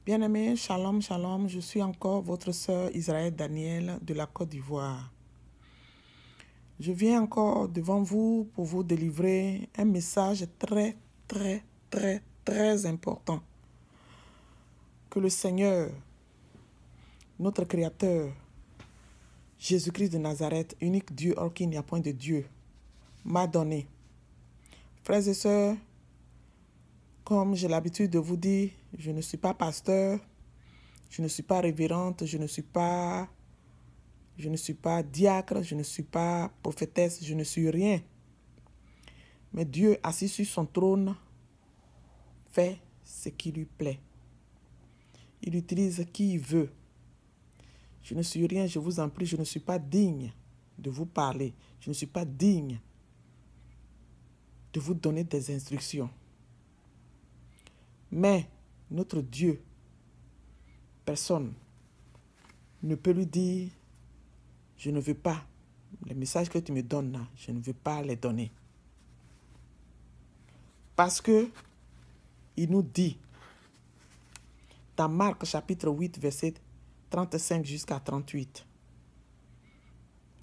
Bien-aimés, shalom, shalom, je suis encore votre sœur Israël Daniel de la Côte d'Ivoire. Je viens encore devant vous pour vous délivrer un message très important. Que le Seigneur, notre Créateur, Jésus-Christ de Nazareth, unique Dieu hors qu'il n'y a point de Dieu, m'a donné. Frères et sœurs, comme j'ai l'habitude de vous dire, je ne suis pas pasteur, je ne suis pas révérende, je ne suis pas diacre, je ne suis pas prophétesse, je ne suis rien. Mais Dieu, assis sur son trône, fait ce qui lui plaît. Il utilise qui il veut. Je ne suis rien, je vous en prie, je ne suis pas digne de vous parler. Je ne suis pas digne de vous donner des instructions. Mais notre Dieu, personne ne peut lui dire « Je ne veux pas. Les messages que tu me donnes là, je ne veux pas les donner. » Parce que il nous dit dans Marc chapitre 8, verset 35 jusqu'à 38.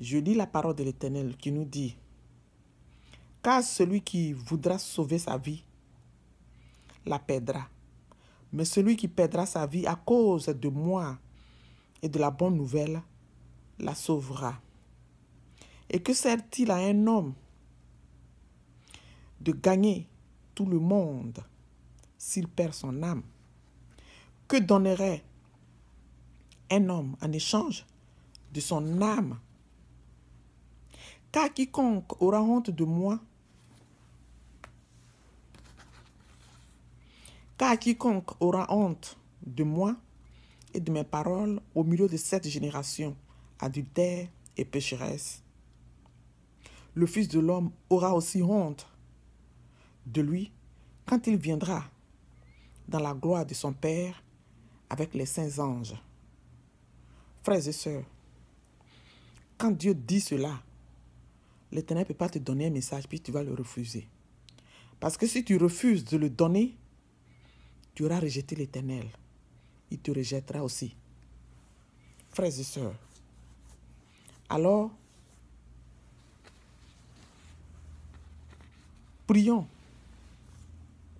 Je lis la parole de l'Éternel qui nous dit « Car celui qui voudra sauver sa vie la perdra. Mais celui qui perdra sa vie à cause de moi et de la bonne nouvelle la sauvera. Et que sert-il à un homme de gagner tout le monde s'il perd son âme? Que donnerait un homme en échange de son âme? Car quiconque aura honte de moi, et de mes paroles au milieu de cette génération adultère et pécheresse, le Fils de l'homme aura aussi honte de lui quand il viendra dans la gloire de son Père avec les saints anges. Frères et sœurs, quand Dieu dit cela, l'Éternel ne peut pas te donner un message puis tu vas le refuser. Parce que si tu refuses de le donner, tu auras rejeté l'Éternel. Il te rejettera aussi. Frères et sœurs, alors, prions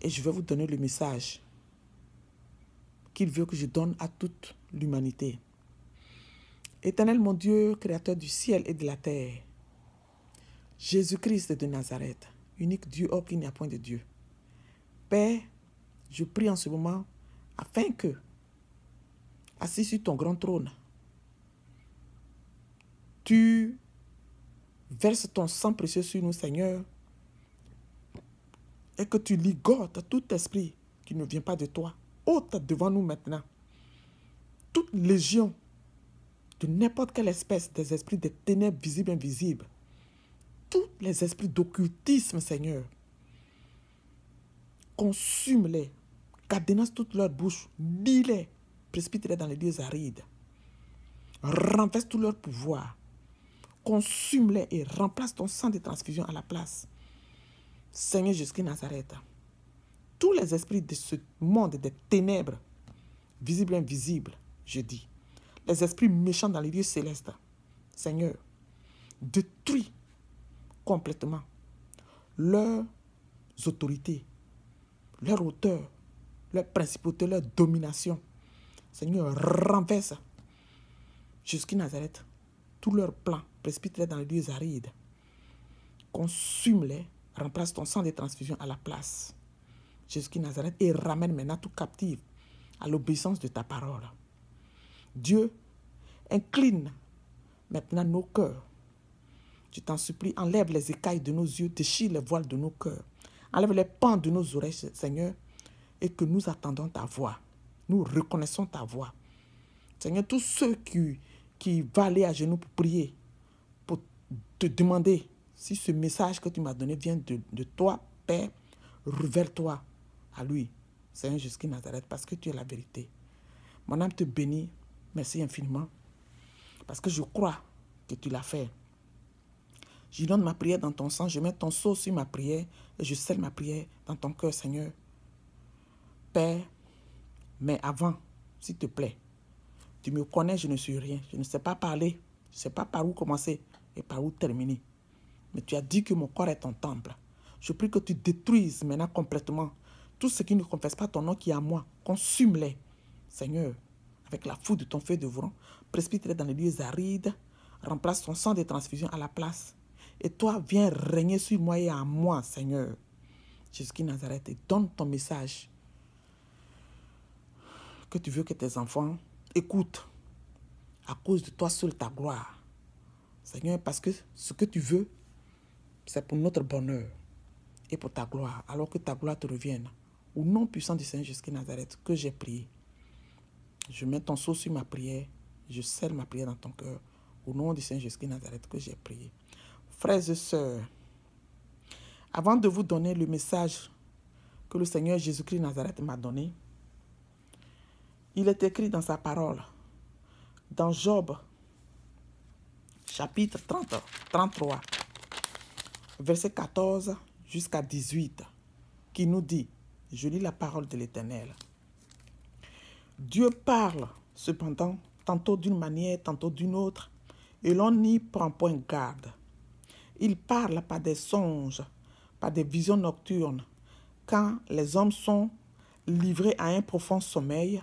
et je vais vous donner le message qu'il veut que je donne à toute l'humanité. Éternel mon Dieu, créateur du ciel et de la terre, Jésus-Christ de Nazareth, unique Dieu hors qu'il n'y a point de Dieu. Père, je prie en ce moment afin que, assis sur ton grand trône, tu verses ton sang précieux sur nous, Seigneur, et que tu ligotes tout esprit qui ne vient pas de toi. Ôte devant nous maintenant toute légion de n'importe quelle espèce des esprits des ténèbres visibles et invisibles. Tous les esprits d'occultisme, Seigneur. Consume-les, cadenasse toute leur bouche, lis-les, précipite-les dans les lieux arides. Renverse tout leur pouvoir. Consume-les et remplace ton sang de transfusion à la place. Seigneur Jésus-Christ Nazareth, tous les esprits de ce monde des ténèbres, visibles et invisibles, je dis, les esprits méchants dans les lieux célestes, Seigneur, détruis complètement leurs autorités, leur hauteur, leur principauté, leur domination. Seigneur, renverse Jésus-Christ Nazareth, tous leurs plans, précipite-les dans les lieux arides. Consume-les, remplace ton sang de transfusion à la place. Jésus-Christ Nazareth, et ramène maintenant tout captif à l'obéissance de ta parole. Dieu, incline maintenant nos cœurs. Je t'en supplie, enlève les écailles de nos yeux, déchire les voiles de nos cœurs. Enlève les pans de nos oreilles, Seigneur, et que nous attendons ta voix. Nous reconnaissons ta voix. Seigneur, tous ceux qui vont aller à genoux pour prier, pour te demander si ce message que tu m'as donné vient de toi, Père, révèle-toi à lui, Seigneur Jésus-Christ Nazareth, parce que tu es la vérité. Mon âme te bénit, merci infiniment, parce que je crois que tu l'as fait. Je donne ma prière dans ton sang, je mets ton sceau sur ma prière et je scelle ma prière dans ton cœur, Seigneur. Père, mais avant s'il te plaît. Tu me connais, je ne suis rien. Je ne sais pas parler. Je ne sais pas par où commencer et par où terminer. Mais tu as dit que mon corps est ton temple. Je prie que tu détruises maintenant complètement tout ce qui ne confesse pas ton nom qui est à moi. Consume-les, Seigneur, avec la foudre de ton feu de vent. Précipite-les dans les lieux arides. Remplace ton sang de transfusion à la place. Et toi, viens régner sur moi et à moi, Seigneur. Jésus-Christ Nazareth, et donne ton message que tu veux que tes enfants écoutent à cause de toi seul ta gloire. Seigneur, parce que ce que tu veux, c'est pour notre bonheur et pour ta gloire, alors que ta gloire te revienne. Au nom puissant du Seigneur Jésus-Christ Nazareth, que j'ai prié. Je mets ton sceau sur ma prière, je scelle ma prière dans ton cœur. Au nom du Seigneur Jésus-Christ Nazareth, que j'ai prié. Frères et sœurs, avant de vous donner le message que le Seigneur Jésus-Christ Nazareth m'a donné, il est écrit dans sa parole, dans Job, chapitre 33, verset 14 jusqu'à 18, qui nous dit, je lis la parole de l'Éternel. Dieu parle cependant, tantôt d'une manière, tantôt d'une autre, et l'on n'y prend point garde. Il parle par des songes, par des visions nocturnes, quand les hommes sont livrés à un profond sommeil,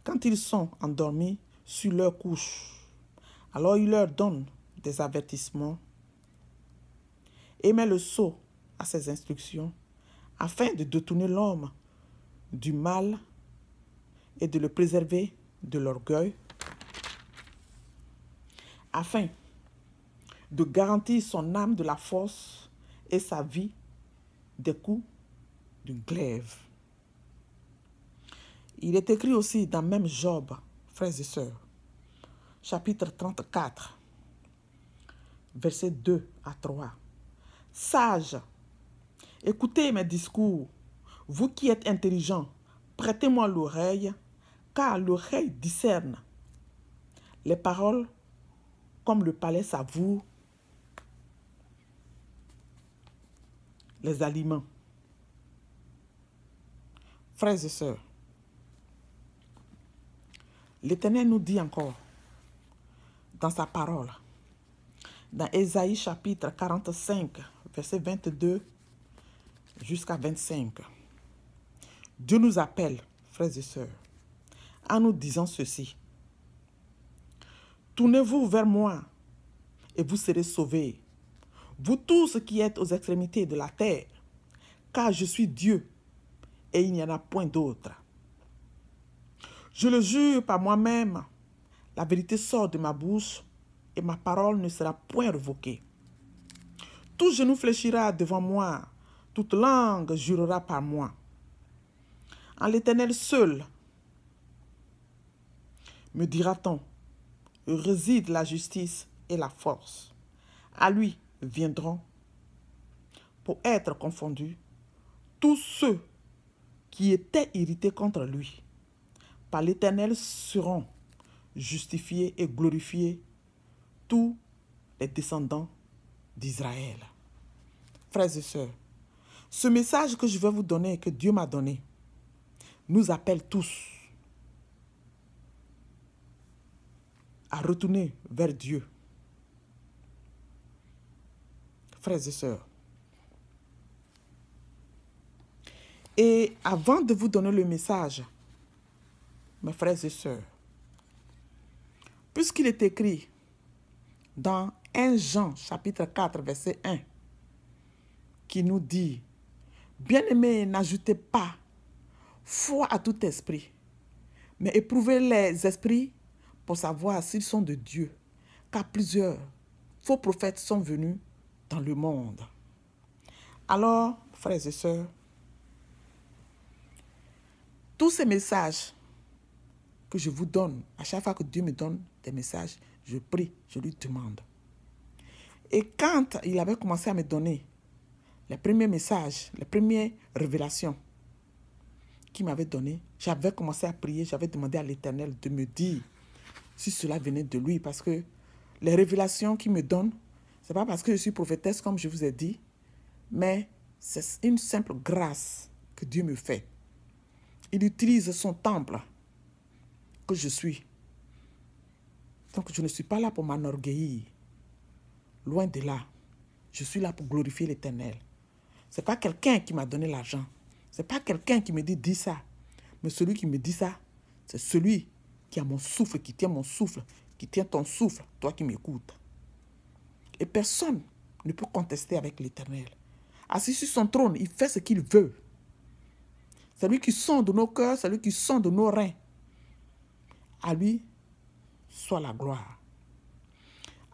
quand ils sont endormis sur leur couche. Alors il leur donne des avertissements et met le sceau à ses instructions, afin de détourner l'homme du mal et de le préserver de l'orgueil, afin de garantir son âme de la force et sa vie des coups d'une glaive. Il est écrit aussi dans même Job, frères et sœurs, chapitre 34, versets 2 à 3. Sages, écoutez mes discours, vous qui êtes intelligents, prêtez-moi l'oreille, car l'oreille discerne les paroles comme le palais savoure les aliments. Frères et sœurs, l'Éternel nous dit encore dans sa parole, dans Ésaïe chapitre 45, verset 22 jusqu'à 25. Dieu nous appelle, frères et sœurs, en nous disant ceci. Tournez-vous vers moi et vous serez sauvés, vous tous qui êtes aux extrémités de la terre, car je suis Dieu et il n'y en a point d'autre. Je le jure par moi-même, la vérité sort de ma bouche et ma parole ne sera point révoquée. Tout genou fléchira devant moi, toute langue jurera par moi. En l'Éternel seul, me dira-t-on, réside la justice et la force. À lui viendront, pour être confondus, tous ceux qui étaient irrités contre lui. Par l'Éternel seront justifiés et glorifiés tous les descendants d'Israël. Frères et sœurs, ce message que je vais vous donner, que Dieu m'a donné, nous appelle tous à retourner vers Dieu. Frères et sœurs, et avant de vous donner le message, mes frères et sœurs, puisqu'il est écrit dans 1 Jean chapitre 4 verset 1 qui nous dit, bien-aimés, n'ajoutez pas foi à tout esprit, mais éprouvez les esprits pour savoir s'ils sont de Dieu, car plusieurs faux prophètes sont venus dans le monde. Alors, frères et sœurs, tous ces messages que je vous donne, à chaque fois que Dieu me donne des messages, je prie, je lui demande. Et quand il avait commencé à me donner les premiers messages, les premières révélations qu'il m'avait données, j'avais commencé à prier, j'avais demandé à l'Éternel de me dire si cela venait de lui, parce que les révélations qu'il me donne, ce n'est pas parce que je suis prophétesse, comme je vous ai dit, mais c'est une simple grâce que Dieu me fait. Il utilise son temple que je suis. Donc, je ne suis pas là pour m'enorgueillir. Loin de là. Je suis là pour glorifier l'Éternel. Ce n'est pas quelqu'un qui m'a donné l'argent. Ce n'est pas quelqu'un qui me dit, dis ça. Mais celui qui me dit ça, c'est celui qui a mon souffle, qui tient mon souffle, qui tient ton souffle, toi qui m'écoutes. Et personne ne peut contester avec l'Éternel. Assis sur son trône, il fait ce qu'il veut. C'est lui qui sonde nos cœurs, c'est lui qui sonde nos reins. À lui soit la gloire.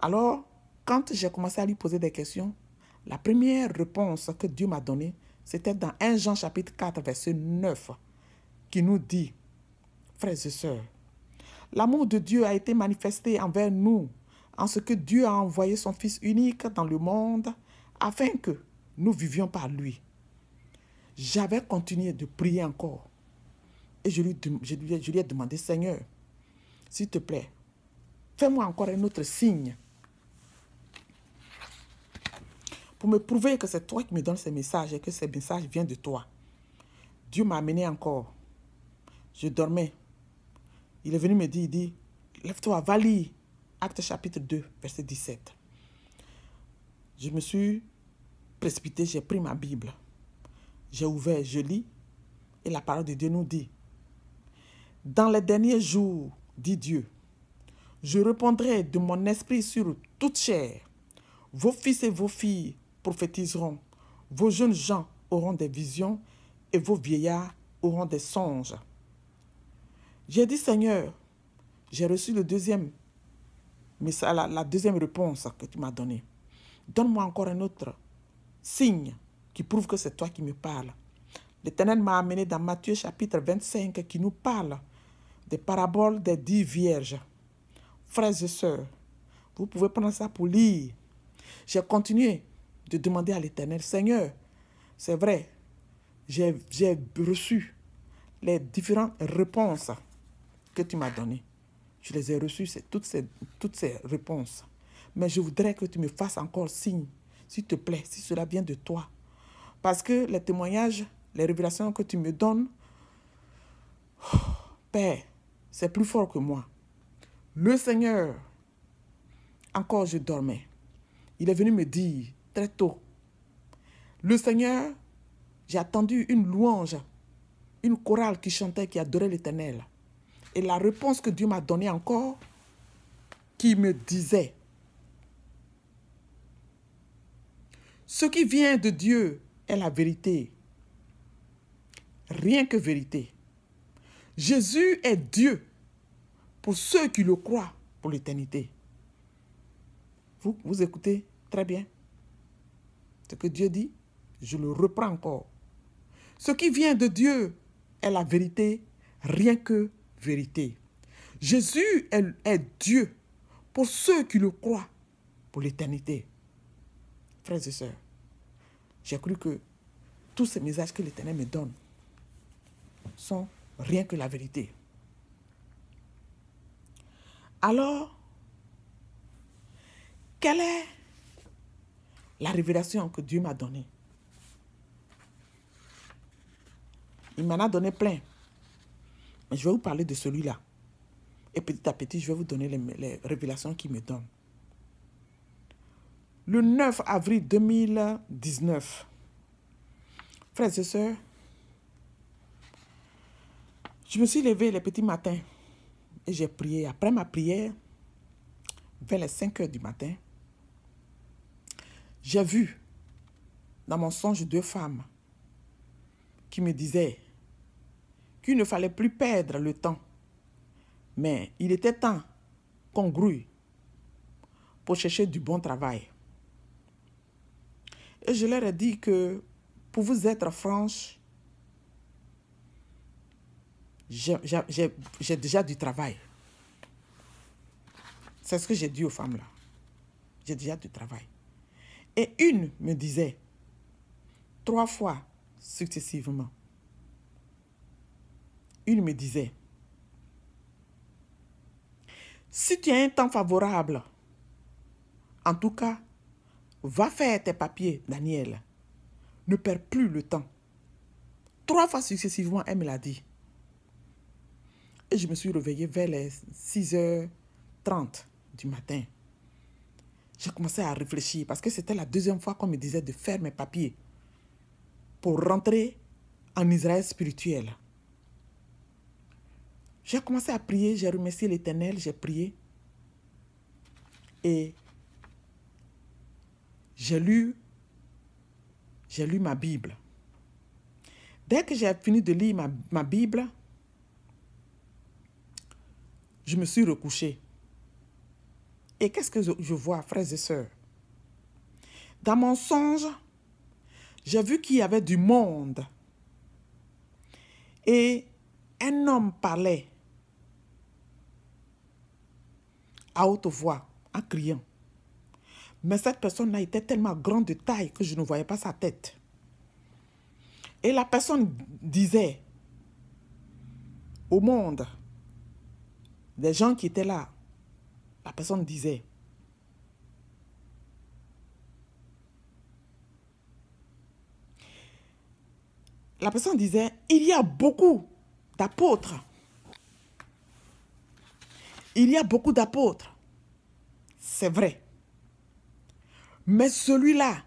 Alors, quand j'ai commencé à lui poser des questions, la première réponse que Dieu m'a donnée, c'était dans 1 Jean chapitre 4, verset 9, qui nous dit, frères et sœurs, l'amour de Dieu a été manifesté envers nous, en ce que Dieu a envoyé son Fils unique dans le monde, afin que nous vivions par lui. J'avais continué de prier encore. Et je lui ai demandé, Seigneur, s'il te plaît, fais-moi encore un autre signe pour me prouver que c'est toi qui me donnes ces messages et que ces messages viennent de toi. Dieu m'a amené encore. Je dormais. Il est venu me dire, il dit, lève-toi, va lire. Acte chapitre 2, verset 17. Je me suis précipité, j'ai pris ma Bible. J'ai ouvert, je lis. Et la parole de Dieu nous dit, dans les derniers jours, dit Dieu, je répandrai de mon esprit sur toute chair. Vos fils et vos filles prophétiseront. Vos jeunes gens auront des visions et vos vieillards auront des songes. J'ai dit, Seigneur, j'ai reçu le deuxième message, la deuxième réponse que tu m'as donnée. Donne-moi encore un autre signe qui prouve que c'est toi qui me parles. L'Éternel m'a amené dans Matthieu chapitre 25 qui nous parle des paraboles des 10 vierges. Frères et sœurs, vous pouvez prendre ça pour lire. J'ai continué de demander à l'Éternel, Seigneur, c'est vrai, j'ai reçu les différentes réponses que tu m'as données. Je les ai reçues, toutes ces réponses. Mais je voudrais que tu me fasses encore signe, s'il te plaît, si cela vient de toi. Parce que les témoignages, les révélations que tu me donnes, Père, c'est plus fort que moi. Le Seigneur, encore je dormais. Il est venu me dire très tôt, le Seigneur, j'ai attendu une louange, une chorale qui chantait, qui adorait l'Éternel. Et la réponse que Dieu m'a donnée encore, qui me disait, ce qui vient de Dieu est la vérité. Rien que vérité. Jésus est Dieu pour ceux qui le croient pour l'éternité. Vous écoutez très bien ce que Dieu dit. Je le reprends encore. Ce qui vient de Dieu est la vérité, rien que vérité. Jésus est Dieu pour ceux qui le croient pour l'éternité. Frères et sœurs, j'ai cru que tous ces messages que l'Éternel me donne sont rien que la vérité. Alors, quelle est la révélation que Dieu m'a donnée? Il m'en a donné plein. Mais je vais vous parler de celui-là. Et petit à petit, je vais vous donner les révélations qu'il me donne. Le 9 avril 2019, frères et sœurs, je me suis levé les petits matins et j'ai prié. Après ma prière, vers les 5 heures du matin, j'ai vu dans mon songe 2 femmes qui me disaient qu'il ne fallait plus perdre le temps, mais il était temps qu'on grouille pour chercher du bon travail. Et je leur ai dit que pour vous être franche, j'ai déjà du travail. C'est ce que j'ai dit aux femmes-là. J'ai déjà du travail. Et une me disait 3 fois successivement. Une me disait, si tu as un temps favorable, en tout cas, va faire tes papiers, Daniel. Ne perds plus le temps. 3 fois successivement, elle me l'a dit. Et je me suis réveillée vers les 6h30 du matin. J'ai commencé à réfléchir parce que c'était la deuxième fois qu'on me disait de faire mes papiers pour rentrer en Israël spirituel. J'ai commencé à prier, j'ai remercié l'Éternel, j'ai prié. Et j'ai lu ma Bible. Dès que j'ai fini de lire ma Bible, je me suis recouchée. Et qu'est-ce que je vois, frères et sœurs? Dans mon songe, j'ai vu qu'il y avait du monde. Et un homme parlait à haute voix, en criant. Mais cette personne-là était tellement grande de taille que je ne voyais pas sa tête. Et la personne disait au monde, des gens qui étaient là, la personne disait, il y a beaucoup d'apôtres. Il y a beaucoup d'apôtres. C'est vrai. Mais celui-là,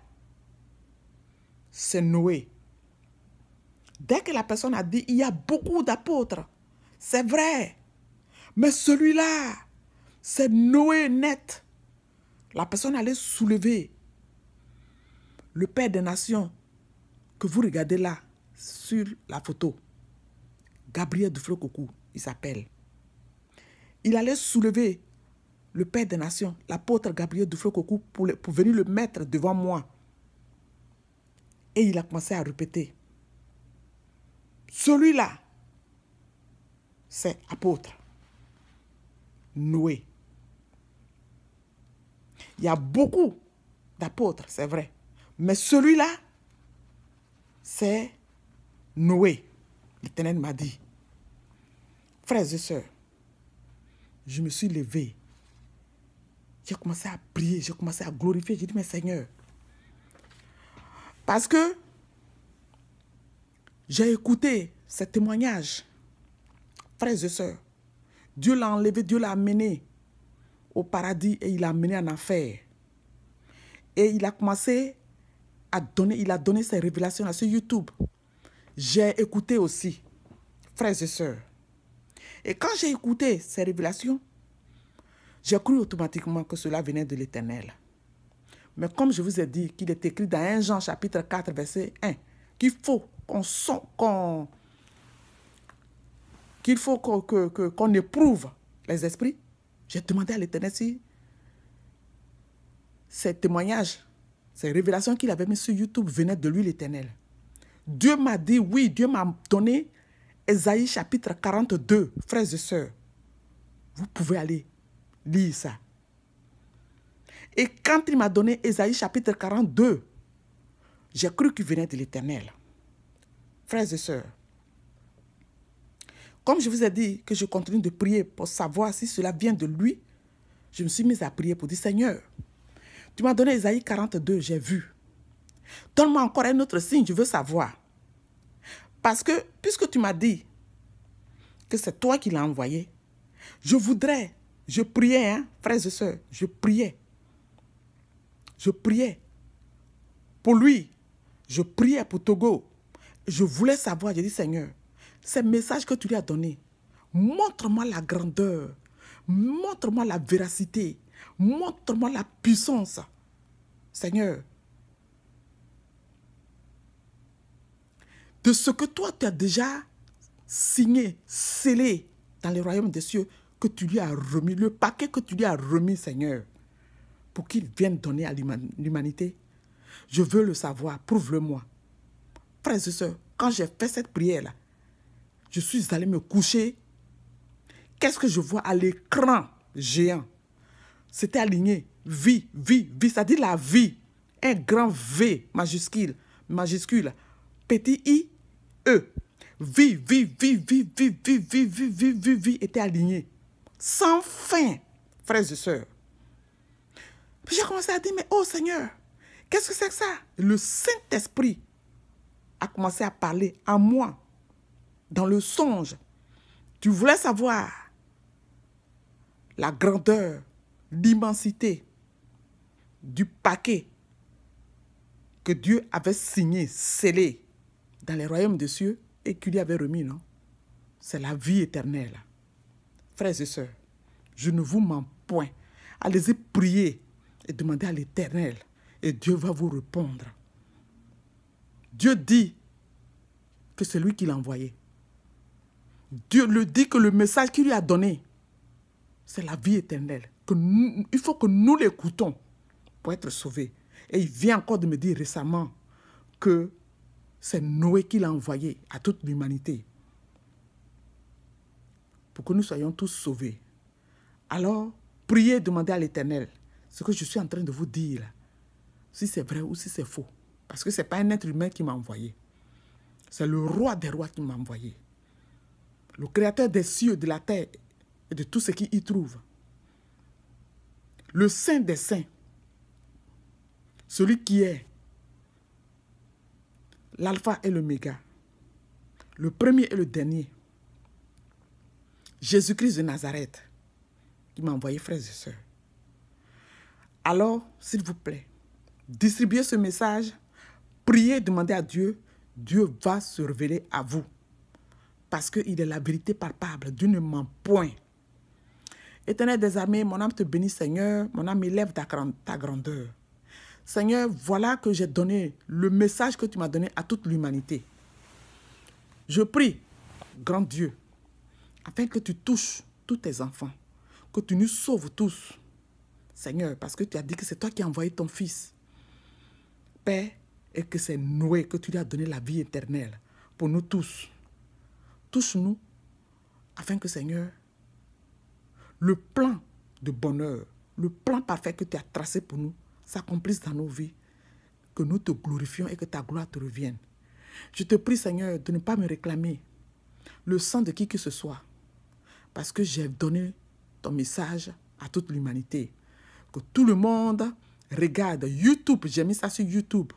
c'est Noé. Dès que la personne a dit, il y a beaucoup d'apôtres, c'est vrai. Mais celui-là, c'est Noé net. La personne allait soulever le Père des Nations que vous regardez là, sur la photo. Gabriel Duflo-Koukou, il s'appelle. Il allait soulever le Père des Nations, l'apôtre Gabriel Duflo-Koukou, pour venir le mettre devant moi. Et il a commencé à répéter. Celui-là, c'est apôtre. Noé. Il y a beaucoup d'apôtres, c'est vrai. Mais celui-là, c'est Noé. L'Éternel m'a dit. Frères et sœurs, je me suis levé. J'ai commencé à prier, j'ai commencé à glorifier. J'ai dit, mais Seigneur, parce que j'ai écouté ces témoignages. Frères et sœurs, Dieu l'a enlevé, Dieu l'a amené au paradis et il l'a amené en enfer. Et il a commencé à donner, il a donné ses révélations sur YouTube. J'ai écouté aussi, frères et sœurs. Et quand j'ai écouté ces révélations, j'ai cru automatiquement que cela venait de l'Éternel. Mais comme je vous ai dit qu'il est écrit dans 1 Jean chapitre 4, verset 1, qu'il faut qu'on éprouve les esprits, j'ai demandé à l'Éternel si ces témoignages, ces révélations qu'il avait mis sur YouTube venaient de lui, l'Éternel. Dieu m'a dit oui, Dieu m'a donné Ésaïe chapitre 42, frères et sœurs. Vous pouvez aller lire ça. Et quand il m'a donné Ésaïe chapitre 42, j'ai cru qu'il venait de l'Éternel. Frères et sœurs, comme je vous ai dit que je continue de prier pour savoir si cela vient de lui, je me suis mise à prier pour dire, Seigneur, tu m'as donné Ésaïe 42, j'ai vu. Donne-moi encore un autre signe, je veux savoir. Parce que, puisque tu m'as dit que c'est toi qui l'as envoyé, je priais, hein, frères et sœurs, je priais pour lui, je priais pour Togo. Je voulais savoir, j'ai dit, Seigneur, ces messages que tu lui as donnés, montre-moi la grandeur, montre-moi la véracité, montre-moi la puissance. Seigneur, de ce que toi tu as déjà signé, scellé dans le royaume des cieux, que tu lui as remis, le paquet que tu lui as remis, Seigneur, pour qu'il vienne donner à l'humanité. Je veux le savoir, prouve-le-moi. Frères et sœurs, quand j'ai fait cette prière-là, je suis allé me coucher. Qu'est-ce que je vois à l'écran géant? C'était aligné. Vie, vie, vie, ça dit la vie. Un grand V majuscule, petit I, E. Vie, vie, vie, vie, vie, vie, vie, vie, vie, vie, vie était aligné. Sans fin, frères et sœurs. Puis j'ai commencé à dire, mais oh Seigneur, qu'est-ce que c'est que ça? Le Saint-Esprit a commencé à parler à moi dans le songe. Tu voulais savoir la grandeur, l'immensité du paquet que Dieu avait signé, scellé dans les royaumes des cieux et qu'il lui avait remis, non? C'est la vie éternelle. Frères et sœurs, je ne vous mens point. Allez-y prier et demandez à l'Éternel et Dieu va vous répondre. Dieu dit que c'est lui qui l'a envoyé. Dieu le dit que le message qu'il lui a donné, c'est la vie éternelle. Il faut que nous l'écoutons pour être sauvés. Et il vient encore de me dire récemment que c'est Noé qui l'a envoyé à toute l'humanité pour que nous soyons tous sauvés. Alors, priez, demandez à l'Éternel ce que je suis en train de vous dire, si c'est vrai ou si c'est faux. Parce que ce n'est pas un être humain qui m'a envoyé. C'est le roi des rois qui m'a envoyé. Le créateur des cieux, de la terre et de tout ce qui y trouve. Le saint des saints. Celui qui est l'alpha et l'oméga. Le premier et le dernier. Jésus-Christ de Nazareth qui m'a envoyé, frères et sœurs. Alors, s'il vous plaît, distribuez ce message, priez, demandez à Dieu, Dieu va se révéler à vous. Parce qu'il est la vérité palpable, Dieu ne ment point. Éternel des armées, mon âme te bénit, Seigneur, mon âme élève ta grandeur. Seigneur, voilà que j'ai donné le message que tu m'as donné à toute l'humanité. Je prie, grand Dieu, afin que tu touches tous tes enfants, que tu nous sauves tous, Seigneur, parce que tu as dit que c'est toi qui as envoyé ton Fils, Père, et que c'est Noé que tu lui as donné la vie éternelle pour nous tous. Touche-nous, afin que, Seigneur, le plan de bonheur, le plan parfait que tu as tracé pour nous, s'accomplisse dans nos vies, que nous te glorifions et que ta gloire te revienne. Je te prie, Seigneur, de ne pas me réclamer le sang de qui que ce soit, parce que j'ai donné ton message à toute l'humanité. Que tout le monde regarde YouTube, j'ai mis ça sur YouTube.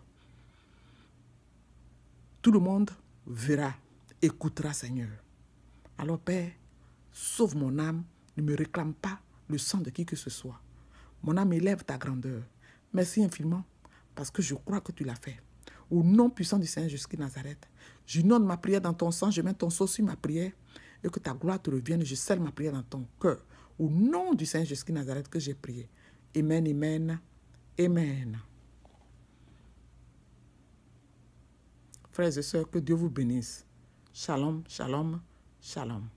Tout le monde verra, écoutera, Seigneur. Alors, Père, sauve mon âme, ne me réclame pas le sang de qui que ce soit. Mon âme élève ta grandeur. Merci infiniment, parce que je crois que tu l'as fait. Au nom puissant du Seigneur Jésus-Christ de Nazareth, j'inonde ma prière dans ton sang, je mets ton sang sur ma prière, et que ta gloire te revienne, je scelle ma prière dans ton cœur. Au nom du Seigneur Jésus-Christ de Nazareth que j'ai prié. Amen, amen, amen. Frères et sœurs, que Dieu vous bénisse. Shalom, shalom, shalom.